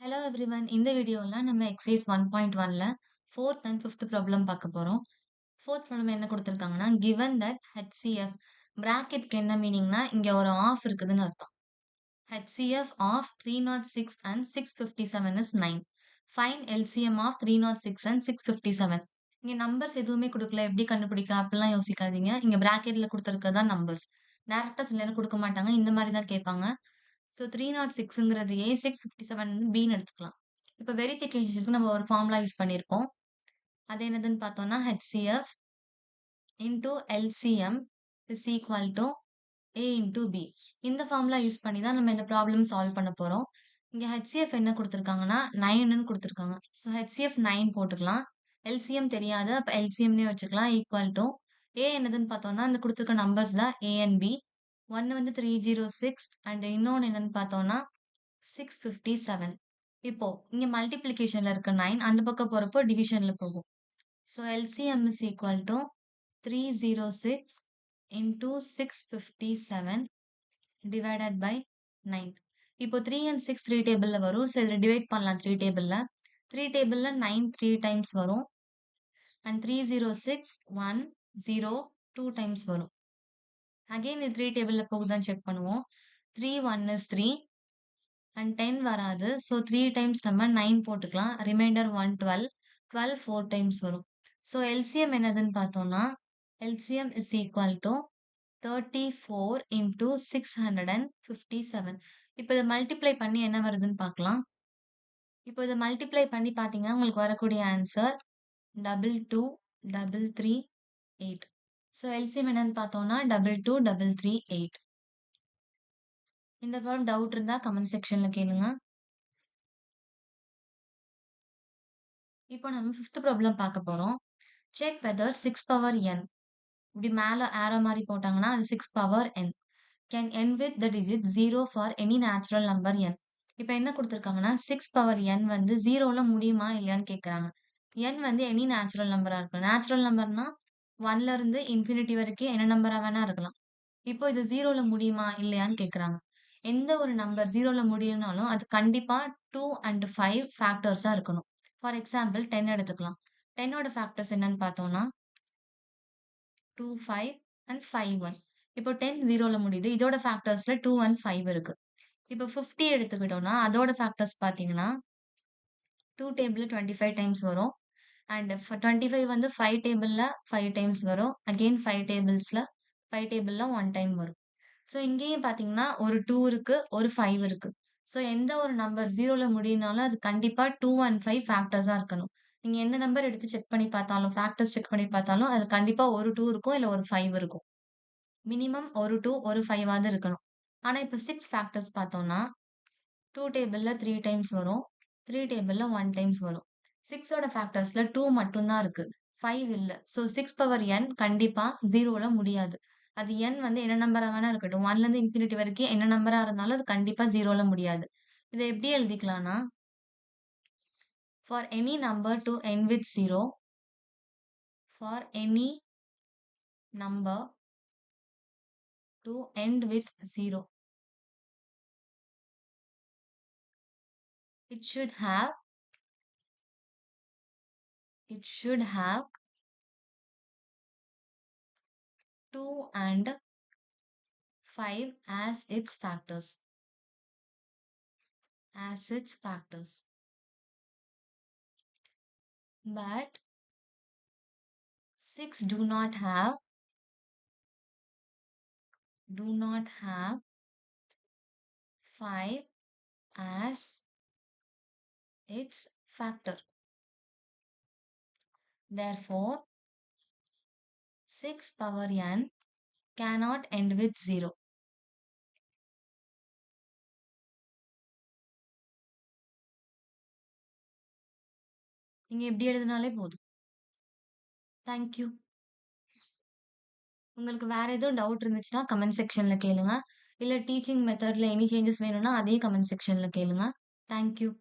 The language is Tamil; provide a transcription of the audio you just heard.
Hello everyone. இந்த வீடியோல நம்ம எக்ஸர்சைஸ் 1.1ல 4த் அண்ட் 5த் ப்ராப்ளம் பார்க்க போறோம். 4த் ப்ராப்ளம் என்ன குடுத்திருக்காங்கன்னா, கிவன் தட் HCF பிராக்கெட்க்கு என்ன மீனிங்னா, இங்க ஒரு ஆஃப் இருக்குதுன்னு அர்த்தம். HCF of 306 and 657 is 9. Find LCM of 306 and 657. இங்க நம்பர்ஸ் எதுவுமே குடுக்கல. எப்படி கண்டுபிடிக்கலாம்? அப்படிலாம் யோசிக்காதீங்க. இங்க பிராக்கெட்ல குடுத்திருக்கிறது தான் நம்பர்ஸ். டைரக்ட்டா சில நேரம் குடுக்க மாட்டாங்க. இந்த மாரி தான் கேட்பாங்க. ஸோ 306ங்கிறது ஏ, 657 வந்து பின்னு எடுத்துக்கலாம். இப்ப வெரிஃபிகேஷனுக்கு நம்ம ஒரு ஃபார்முலா யூஸ் பண்ணியிருப்போம். அது என்னதுன்னு பார்த்தோம்னா, HCF into LCM is equal to A into B. இந்த ஃபார்முலா யூஸ் பண்ணி தான் நம்ம இந்த ப்ராப்ளம் சால்வ் பண்ண போறோம். இங்க HCF என்ன குடுத்திருக்காங்கன்னா, 9ன்னு குடுத்திருக்காங்க. ஸோ HCF 9 போட்டுக்கலாம். LCM தெரியாது. அப்ப LCMனே வச்சுக்கலாம். ஈக்குவல் டூ A என்னதுன்னு பார்த்தோம்னா, இந்த குடுத்திருக்க நம்பர்ஸ் தான் A அண்ட் B. 1 வந்து 306 அண்ட் இன்னொன்னு என்னன்னு பார்த்தோம்னா 657. இப்போ இங்க மல்டிப்ளிகேஷன்ல இருக்க 9 அந்த பக்கம் போறப்போ டிவிஷன்ல போகும். So LCM is equal to 306 into 657 divided by 9. இப்போ 3 and 6 3 டேபிள்ல வரும். So இதில டிவைட் பண்ணலாம் 3 டேபிள்ல. 3 டேபிள்ல 9 3 டைம்ஸ் வரும். அண்ட் 306 1 0 2 டைம்ஸ் வரும். அகைன் இது 3 டேபிள்ல போகுதான்னு செக் பண்ணுவோம். 3 1 is 3 அண்ட் 10 வராது. ஸோ 3 டைம்ஸ் நம்ம 9 போட்டுக்கலாம். ரிமைண்டர் 1 12. 12 4 டைம்ஸ் வரும். ஸோ எல்சிஎம் என்னதுன்னு பார்த்தோம்னா, LCM is equal to 34 into 657. இப்போ இத மல்டிப்ளை பண்ணி என்ன வருதுன்னு பார்க்கலாம். இப்போ இத மல்டிப்ளை பண்ணி பார்த்தீங்கன்னா, உங்களுக்கு வரக்கூடிய ஆன்சர் 222338. ஸோ எல்சிஎம் என்னன்னு பார்த்தோம்னா 22338. இந்த ப்ராப்ளம் டவுட் இருந்தா கமெண்ட் செக்ஷன்ல கேளுங்க. இப்போ நம்ம 5த் ப்ராப்ளம் பார்க்க போறோம். செக் வெதர் 6 பவர் n இப்படி மேல ஆரோ மாரி போட்டாங்கன்னா, அது 6 power n can end with the digit 0 for any natural number n. இப்ப என்ன குடுத்திருக்காங்கன்னா, 6 பவர் n வந்து 0ல முடியுமா இல்லையான்னு கேட்கறாங்க. n வந்து எனி நேச்சுரல் நம்பரா இருக்கலாம். நேச்சுரல் நம்பர்னா 1ல இருந்து இன்ஃபினிட்டி வரைக்கும் என்ன நம்பரா வேணா இருக்கலாம். இப்போ இது 0ல முடியுமா இல்லையான்னு கேட்கறாங்க. எந்த ஒரு நம்பர் 0ல முடியும்னாலும், அது கண்டிப்பா 2 அண்ட் 5 ஃபேக்டர்ஸா இருக்கணும். ஃபார் எக்ஸாம்பிள் 10 எடுத்துக்கலாம். 10ஓட ஃபேக்டர்ஸ் என்னன்னு பார்த்தோம்னா, 2, 5 அண்ட் 5, 1. இப்போ 10 0ல முடியுது. இதோட ஃபேக்டர்ஸ்ல 2, 1, 5 இருக்கு. இப்போ 50 எடுத்துக்கிட்டோம்னா, அதோட ஃபேக்டர்ஸ் பார்த்தீங்கன்னா, 2 டேபிள்ல 25 டைம்ஸ் வரும். அண்ட் 25 வந்து 5 டேபிள்ல 5 டைம்ஸ் வரும். அகைன் 5 டேபிள்ஸ்ல 5 டேபிள்ல 1 டைம் வரும். ஸோ இங்கேயும் பார்த்தீங்கன்னா, ஒரு 2 இருக்கு, ஒரு 5 இருக்கு. ஸோ எந்த ஒரு நம்பர் 0ல முடியும்னாலும், அது கண்டிப்பா 2 அண்ட் 5 ஃபேக்டர்ஸா இருக்கணும். நீங்க எந்த நம்பர் எடுத்து செக் பண்ணி பார்த்தாலும், ஃபேக்டர்ஸ் செக் பண்ணி பார்த்தாலும், அது கண்டிப்பா ஒரு 2 இருக்கும், இல்ல ஒரு 5 இருக்கும். மினிமம் ஒரு 2, ஒரு 5வாவது இருக்கணும். ஆனா இப்ப 6 ஃபேக்டர்ஸ் பார்த்தோம்னா, 2 டேபிள்ல 3 டைம்ஸ் வரும். 3 டேபிள்ல 1 டைம்ஸ் வரும். 6ஓட ஃபேக்டர்ஸ்ல 2 மட்டும் தான் இருக்கு. 5 இல்ல. ஸோ 6 பவர் n கண்டிப்பா 0ல முடியாது. அது n வந்து என்ன நம்பரா வேணா இருக்கட்டும். 1லேருந்து இன்ஃபினிட்டி வரைக்கும் என்ன நம்பரா இருந்தாலும் அது கண்டிப்பா 0ல முடியாது. இத எப்படி எழுதிக்கலாம்னா, for any number to end with 0, for any number to end with 0, it should have it should have 2 and 5 as its factors. As its factors. But 6 do not have 5 as its factor. Therefore, 6 power n cannot end with 0. நீங்க எப்படி எழுதினாலே போதும். Thank you. உங்களுக்கு வேற எதுவும் டவுட் இருந்துச்சுன்னா கமெண்ட் செக்ஷன்ல கேளுங்க. இல்ல டீச்சிங் மெத்தட்ல எனி சேஞ்சஸ் வேணும்னா அதையும் கமெண்ட் செக்ஷன்ல கேளுங்க. Thank you.